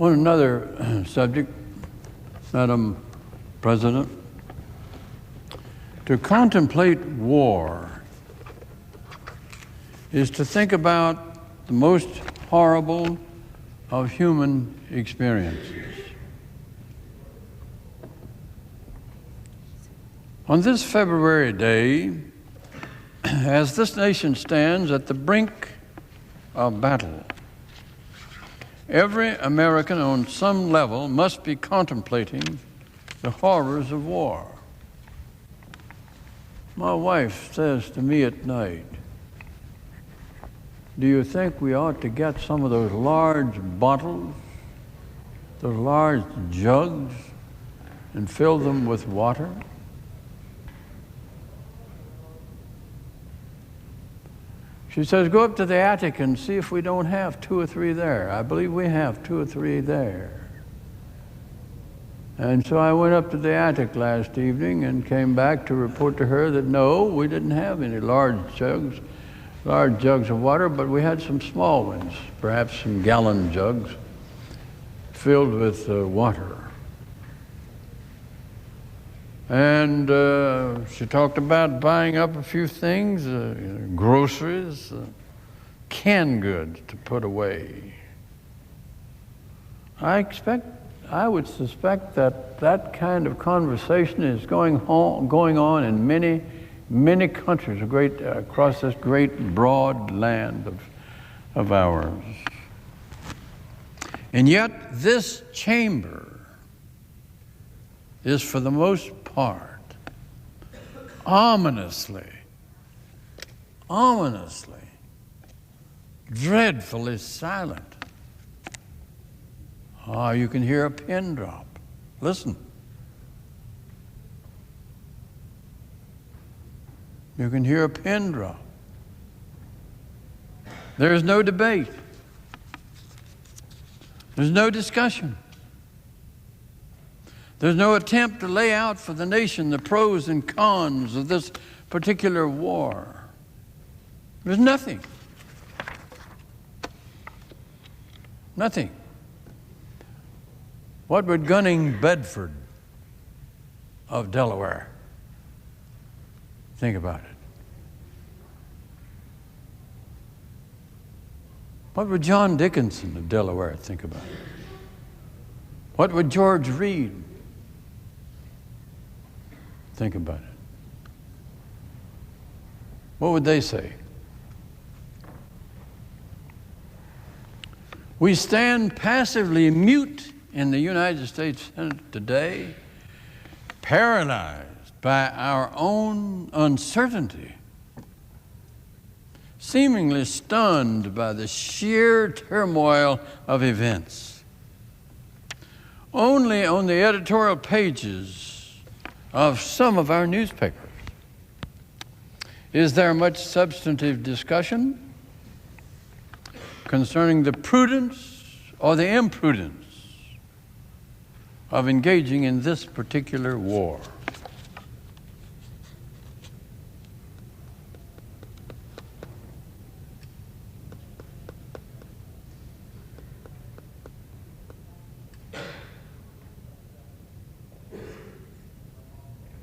On another subject, Madam President, to contemplate war is to think about the most horrible of human experiences. On this February day, as this nation stands at the brink of battle, every American on some level must be contemplating the horrors of war. My wife says to me at night, "Do you think we ought to get some of those large bottles, those large jugs, and fill them with water?" She says, "Go up to the attic and see if we don't have 2 or 3 there." I believe we have 2 or 3 there. And so I went up to the attic last evening and came back to report to her that no, we didn't have any large jugs of water, but we had some small ones, perhaps some gallon jugs filled with water. And she talked about buying up a few things, groceries, canned goods to put away. I would suspect that kind of conversation is going on in many countries across this great broad land of ours. And yet this chamber is, for the most part, ominously, dreadfully silent. Oh, you can hear a pin drop. Listen. You can hear a pin drop. There is no debate. There's no discussion. There's no attempt to lay out for the nation the pros and cons of this particular war. There's nothing. Nothing. What would Gunning Bedford of Delaware think about it? What would John Dickinson of Delaware think about it? What would George Reed think about it? What would they say? We stand passively mute in the United States Senate today, paralyzed by our own uncertainty, seemingly stunned by the sheer turmoil of events. Only on the editorial pages of some of our newspapers is there much substantive discussion concerning the prudence or the imprudence of engaging in this particular war.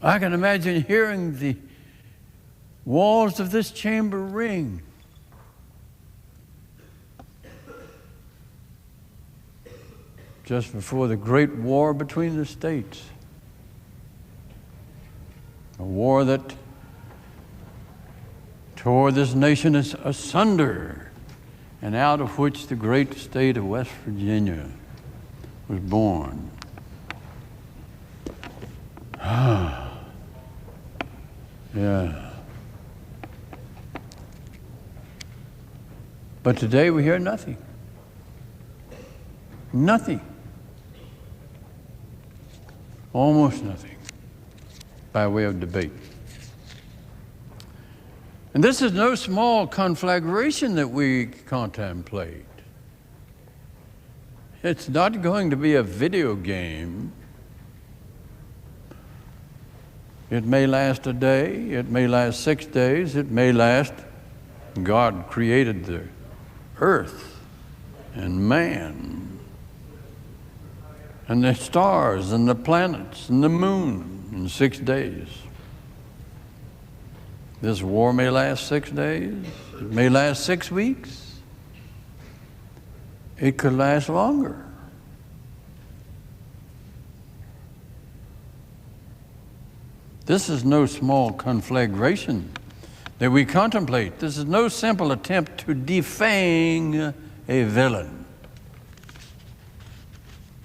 I can imagine hearing the walls of this chamber ring. Just before the great war between the states. A war that tore this nation asunder, and out of which the great state of West Virginia was born. Yeah. But today we hear nothing. Nothing. Almost nothing by way of debate. And this is no small conflagration that we contemplate. It's not going to be a video game. It may last a day, it may last 6 days, it may last. God created the earth and man and the stars and the planets and the moon in 6 days. This war may last 6 days, it may last 6 weeks, it could last longer. This is no small conflagration that we contemplate. This is no simple attempt to defang a villain.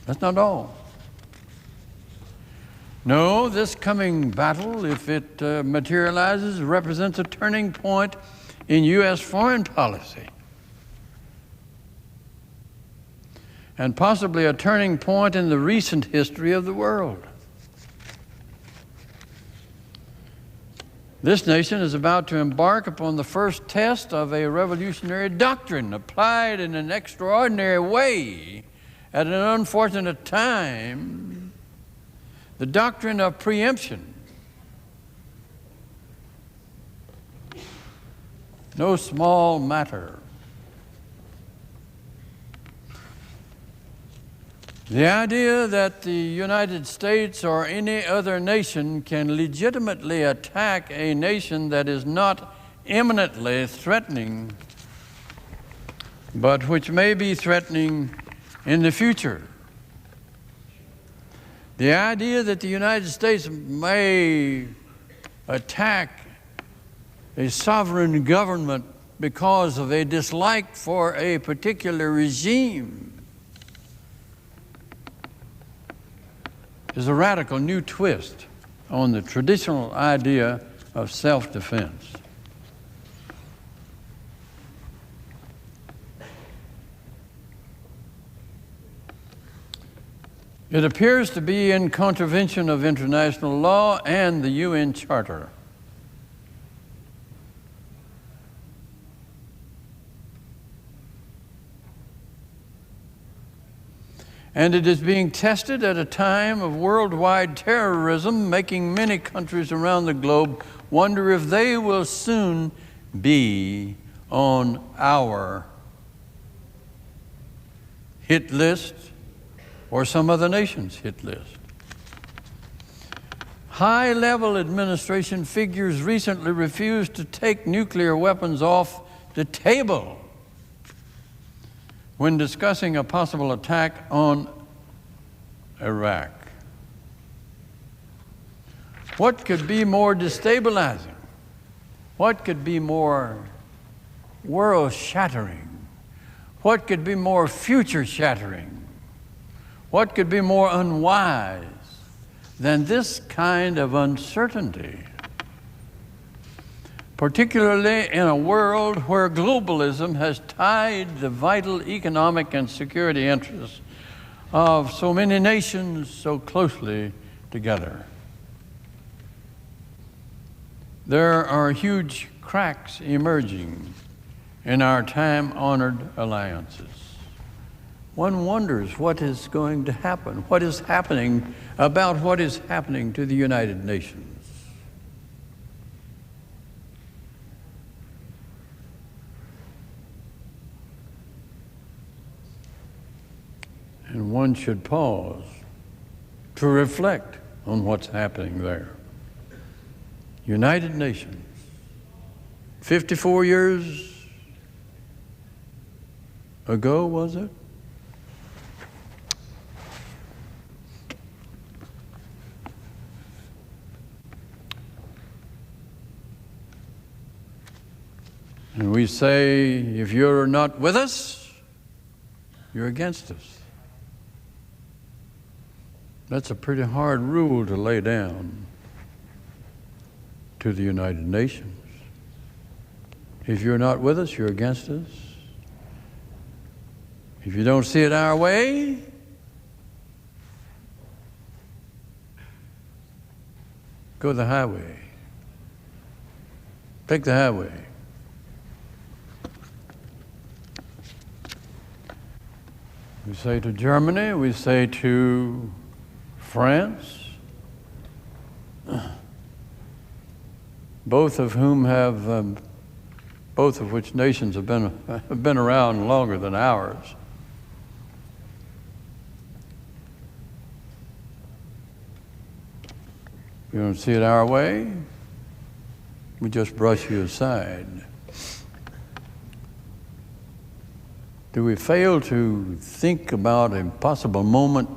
That's not all. No, this coming battle, if it materializes, represents a turning point in U.S. foreign policy, and possibly a turning point in the recent history of the world. This nation is about to embark upon the first test of a revolutionary doctrine applied in an extraordinary way at an unfortunate time, the doctrine of preemption. No small matter. The idea that the United States or any other nation can legitimately attack a nation that is not imminently threatening, but which may be threatening in the future. The idea that the United States may attack a sovereign government because of a dislike for a particular regime is a radical new twist on the traditional idea of self-defense. It appears to be in contravention of international law and the UN Charter. And it is being tested at a time of worldwide terrorism, making many countries around the globe wonder if they will soon be on our hit list or some other nation's hit list. High-level administration figures recently refused to take nuclear weapons off the table when discussing a possible attack on Iraq. What could be more destabilizing? What could be more world-shattering? What could be more future-shattering? What could be more unwise than this kind of uncertainty? Particularly in a world where globalism has tied the vital economic and security interests of so many nations so closely together. There are huge cracks emerging in our time-honored alliances. One wonders what is going to happen, what is happening about what is happening to the United Nations. And one should pause to reflect on what's happening there. United Nations, 54 years ago, was it? And we say, if you're not with us, you're against us. That's a pretty hard rule to lay down to the United Nations. If you're not with us, you're against us. If you don't see it our way, go the highway. Take the highway. We say to Germany, we say to France, both of which nations have been around longer than ours. You don't see it our way, we just brush you aside. Do we fail to think about a possible moment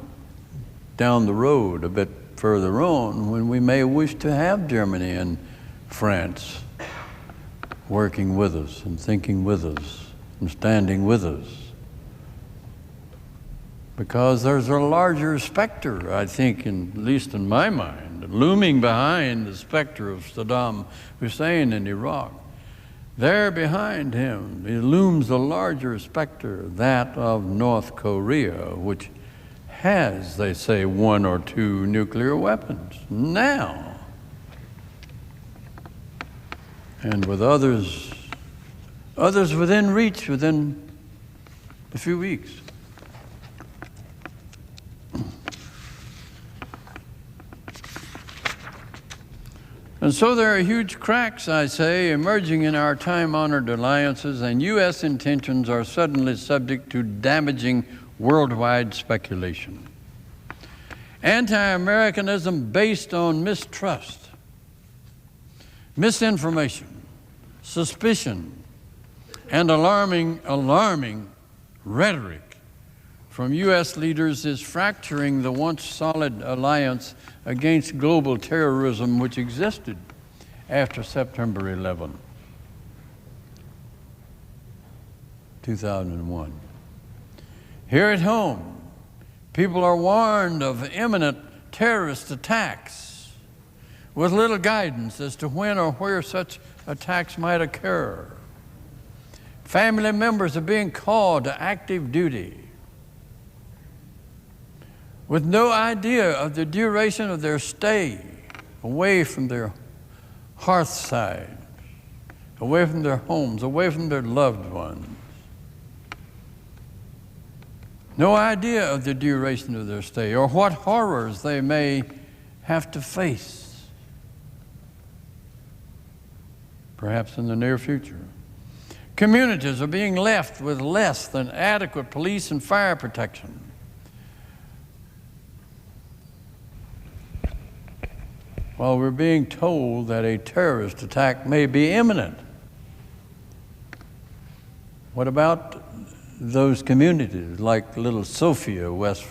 down the road, a bit further on, when we may wish to have Germany and France working with us and thinking with us and standing with us? Because there's a larger specter, I think, at least in my mind, looming behind the specter of Saddam Hussein in Iraq. There behind him looms a larger specter, that of North Korea, which has, they say, 1 or 2 nuclear weapons now. And with others within reach within a few weeks. And so there are huge cracks, I say, emerging in our time-honored alliances, and U.S. intentions are suddenly subject to damaging worldwide speculation. Anti-Americanism based on mistrust, misinformation, suspicion, and alarming rhetoric from U.S. leaders is fracturing the once solid alliance against global terrorism which existed after September 11, 2001. Here at home, people are warned of imminent terrorist attacks with little guidance as to when or where such attacks might occur. Family members are being called to active duty with no idea of the duration of their stay away from their hearthside, away from their homes, away from their loved ones. No idea of the duration of their stay or what horrors they may have to face, perhaps in the near future. Communities are being left with less than adequate police and fire protection. While we're being told that a terrorist attack may be imminent. What about those communities like little Sofia, West